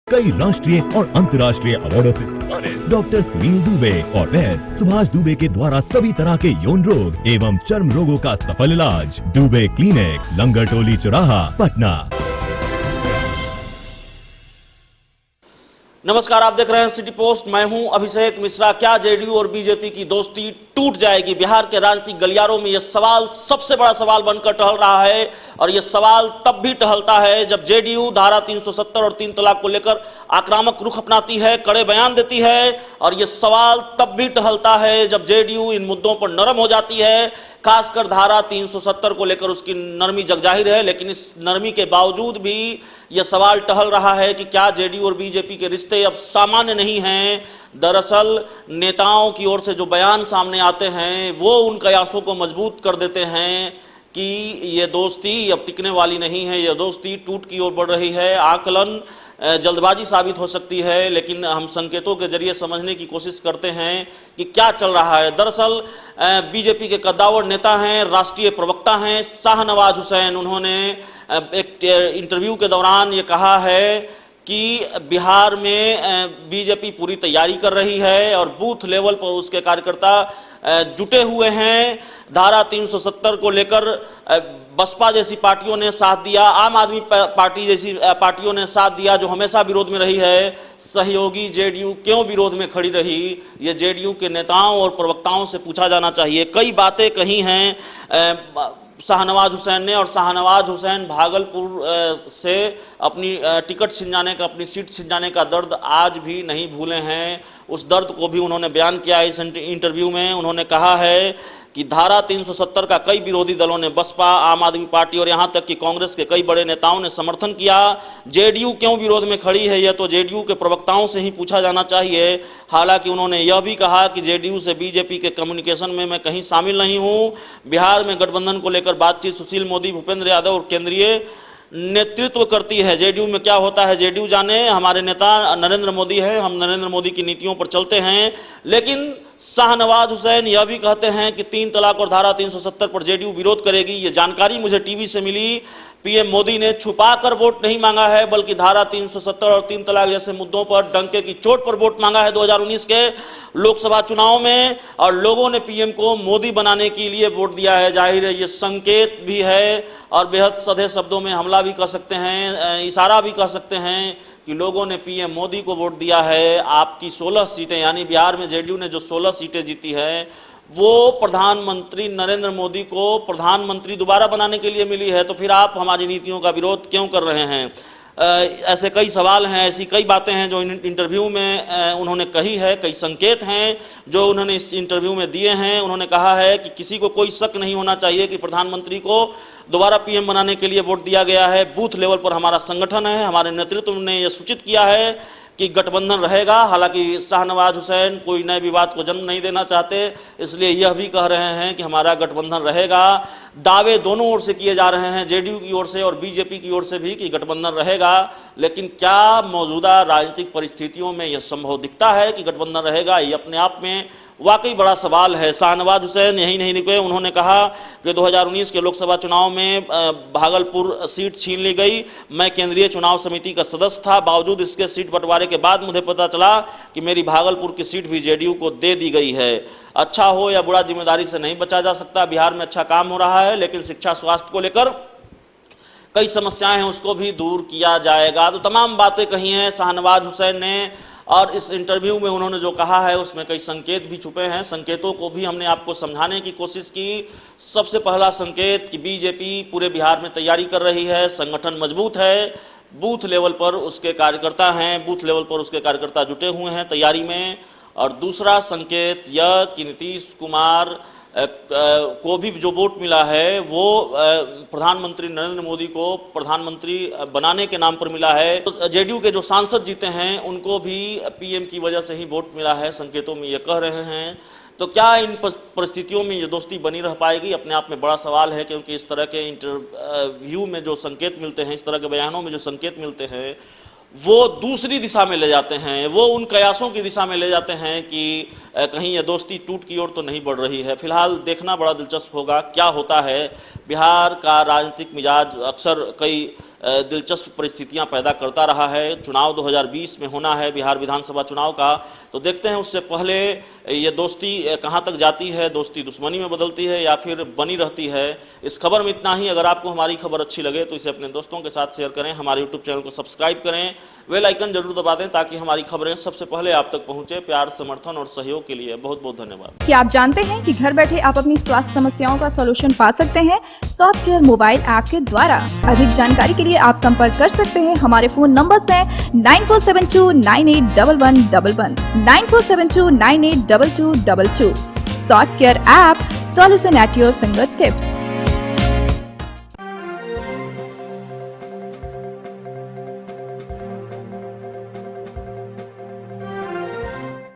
कई राष्ट्रीय और अंतर्राष्ट्रीय अवार्डों से सम्मानित डॉक्टर सुनील दुबे और वैद्य सुभाष दुबे के द्वारा सभी तरह के यौन रोग एवं चर्म रोगों का सफल इलाज। दुबे क्लिनिक, लंगर टोली चौराहा, पटना। नमस्कार, आप देख रहे हैं सिटी पोस्ट। मैं हूं अभिषेक मिश्रा। क्या जेडीयू और बीजेपी की दोस्ती टूट जाएगी? बिहार के राजनीतिक गलियारों में यह सवाल सबसे बड़ा सवाल बनकर टहल रहा है और यह सवाल तब भी टहलता है जब जेडीयू धारा 370 और 3 तलाक को लेकर आक्रामक रुख अपनाती है, कड़े बयान देती है। और यह सवाल तब भी टहलता है जब जेडीयू इन मुद्दों पर नरम हो जाती है, खासकर धारा 370 को लेकर उसकी नरमी जगजाहिर है। लेकिन इस नरमी के बावजूद भी यह सवाल टहल रहा है कि क्या जेडीयू और बीजेपी के रिश्ते अब सामान्य नहीं हैं। दरअसल नेताओं की ओर से जो बयान सामने आते हैं वो उन कयासों को मजबूत कर देते हैं कि ये दोस्ती अब टिकने वाली नहीं है, यह दोस्ती टूट की ओर बढ़ रही है। आकलन जल्दबाजी साबित हो सकती है, लेकिन हम संकेतों के जरिए समझने की कोशिश करते हैं कि क्या चल रहा है। दरअसल बीजेपी के कद्दावर नेता हैं, राष्ट्रीय प्रवक्ता हैं शाहनवाज हुसैन। उन्होंने एक इंटरव्यू के दौरान ये कहा है कि बिहार में बीजेपी पूरी तैयारी कर रही है और बूथ लेवल पर उसके कार्यकर्ता जुटे हुए हैं। धारा 370 को लेकर बसपा जैसी पार्टियों ने साथ दिया, आम आदमी पार्टी जैसी पार्टियों ने साथ दिया जो हमेशा विरोध में रही है। सहयोगी जेडीयू क्यों विरोध में खड़ी रही, ये जेडीयू के नेताओं और प्रवक्ताओं से पूछा जाना चाहिए। कई बातें कही हैं शाहनवाज हुसैन ने, और शाहनवाज हुसैन भागलपुर से अपनी टिकट छिन जाने का, अपनी सीट छिन जाने का दर्द आज भी नहीं भूले हैं। उस दर्द को भी उन्होंने बयान किया है इस इंटरव्यू में। उन्होंने कहा है कि धारा 370 का कई विरोधी दलों ने, बसपा, आम आदमी पार्टी और यहां तक कि कांग्रेस के कई बड़े नेताओं ने समर्थन किया। जेडीयू क्यों विरोध में खड़ी है, यह तो जेडीयू के प्रवक्ताओं से ही पूछा जाना चाहिए। हालांकि उन्होंने यह भी कहा कि जेडीयू से बीजेपी के कम्युनिकेशन में मैं कहीं शामिल नहीं हूं। बिहार में गठबंधन को लेकर बातचीत सुशील मोदी, भूपेंद्र यादव और केंद्रीय नेतृत्व करती है। जेडीयू में क्या होता है जेडीयू जाने। हमारे नेता नरेंद्र मोदी है, हम नरेंद्र मोदी की नीतियों पर चलते हैं। लेकिन शाहनवाज हुसैन यह भी कहते हैं कि 3 तलाक और धारा 370 पर जेडीयू विरोध करेगी। ये जानकारी मुझे टीवी से मिली। पीएम मोदी ने छुपाकर वोट नहीं मांगा है, बल्कि धारा 370 और 3 तलाक जैसे मुद्दों पर डंके की चोट पर वोट मांगा है 2019 के लोकसभा चुनाव में। और लोगों ने पीएम को मोदी बनाने के लिए वोट दिया है। जाहिर है ये संकेत भी है और बेहद सधे शब्दों में हमला भी कर सकते हैं, इशारा भी कर सकते हैं कि लोगों ने पीएम मोदी को वोट दिया है। आपकी 16 सीटें, यानी बिहार में जेडीयू ने जो 16 सीटें जीती है वो प्रधानमंत्री नरेंद्र मोदी को प्रधानमंत्री दोबारा बनाने के लिए मिली है। तो फिर आप हमारी नीतियों का विरोध क्यों कर रहे हैं? ऐसे कई सवाल हैं, ऐसी कई बातें हैं जो इंटरव्यू में उन्होंने कही है। कई संकेत हैं जो उन्होंने इस इंटरव्यू में दिए हैं। उन्होंने कहा है कि किसी को कोई शक नहीं होना चाहिए कि प्रधानमंत्री को दोबारा पीएम बनाने के लिए वोट दिया गया है। बूथ लेवल पर हमारा संगठन है, हमारे नेतृत्व ने यह सूचित किया है कि गठबंधन रहेगा। हालांकि शाहनवाज हुसैन कोई नए विवाद को जन्म नहीं देना चाहते, इसलिए यह भी कह रहे हैं कि हमारा गठबंधन रहेगा। दावे दोनों ओर से किए जा रहे हैं, जेडीयू की ओर से और बीजेपी की ओर से भी, कि गठबंधन रहेगा। लेकिन क्या मौजूदा राजनीतिक परिस्थितियों में यह संभव दिखता है कि गठबंधन रहेगा? ये अपने आप में वाकई बड़ा सवाल है। शाहनवाज हुसैन यही नहीं रुके। उन्होंने कहा कि 2019 के लोकसभा चुनाव में भागलपुर सीट छीन ली गई। मैं केंद्रीय चुनाव समिति का सदस्य था, बावजूद इसके सीट बंटवारे के बाद मुझे पता चला कि मेरी भागलपुर की सीट भी जेडीयू को दे दी गई है। अच्छा हो या बुरा, जिम्मेदारी से नहीं बचा जा सकता। बिहार में अच्छा काम हो रहा है, लेकिन शिक्षा स्वास्थ्य को लेकर कई समस्याएं हैं, उसको भी दूर किया जाएगा। तो तमाम बातें कही हैं शाहनवाज हुसैन ने। और इस इंटरव्यू में उन्होंने जो कहा है उसमें कई संकेत भी छुपे हैं। संकेतों को भी हमने आपको समझाने की कोशिश की। सबसे पहला संकेत कि बीजेपी पूरे बिहार में तैयारी कर रही है, संगठन मजबूत है, बूथ लेवल पर उसके कार्यकर्ता हैं, बूथ लेवल पर उसके कार्यकर्ता जुटे हुए हैं तैयारी में। और दूसरा संकेत यह कि नीतीश कुमार को भी जो वोट मिला है वो प्रधानमंत्री नरेंद्र मोदी को प्रधानमंत्री बनाने के नाम पर मिला है। तो जेडीयू के जो सांसद जीते हैं उनको भी पीएम की वजह से ही वोट मिला है, संकेतों में ये कह रहे हैं। तो क्या इन परिस्थितियों में ये दोस्ती बनी रह पाएगी? अपने आप में बड़ा सवाल है, क्योंकि इस तरह के इंटरव्यू में जो संकेत मिलते हैं, इस तरह के बयानों में जो संकेत मिलते हैं, वो दूसरी दिशा में ले जाते हैं, वो उन कयासों की दिशा में ले जाते हैं कि कहीं ये दोस्ती टूट की ओर तो नहीं बढ़ रही है। फिलहाल देखना बड़ा दिलचस्प होगा क्या होता है। बिहार का राजनीतिक मिजाज अक्सर कई दिलचस्प परिस्थितियां पैदा करता रहा है। चुनाव 2020 में होना है, बिहार विधानसभा चुनाव का, तो देखते हैं उससे पहले ये दोस्ती कहां तक जाती है, दोस्ती दुश्मनी में बदलती है या फिर बनी रहती है। इस खबर में इतना ही। अगर आपको हमारी खबर अच्छी लगे तो इसे अपने दोस्तों के साथ शेयर करें, हमारे यूट्यूब चैनल को सब्सक्राइब करें, बेल आइकन जरूर दबा दें ताकि हमारी खबरें सबसे पहले आप तक पहुंचे। प्यार, समर्थन और सहयोग के लिए बहुत बहुत धन्यवाद। क्या आप जानते हैं कि घर बैठे आप अपनी स्वास्थ्य समस्याओं का सलूशन पा सकते हैं सॉफ्ट केयर मोबाइल ऐप के द्वारा। अधिक जानकारी के लिए आप संपर्क कर सकते हैं। हमारे फोन नंबर्स हैं 9472981111, 9472982222। Soft care app, solution at your finger tips.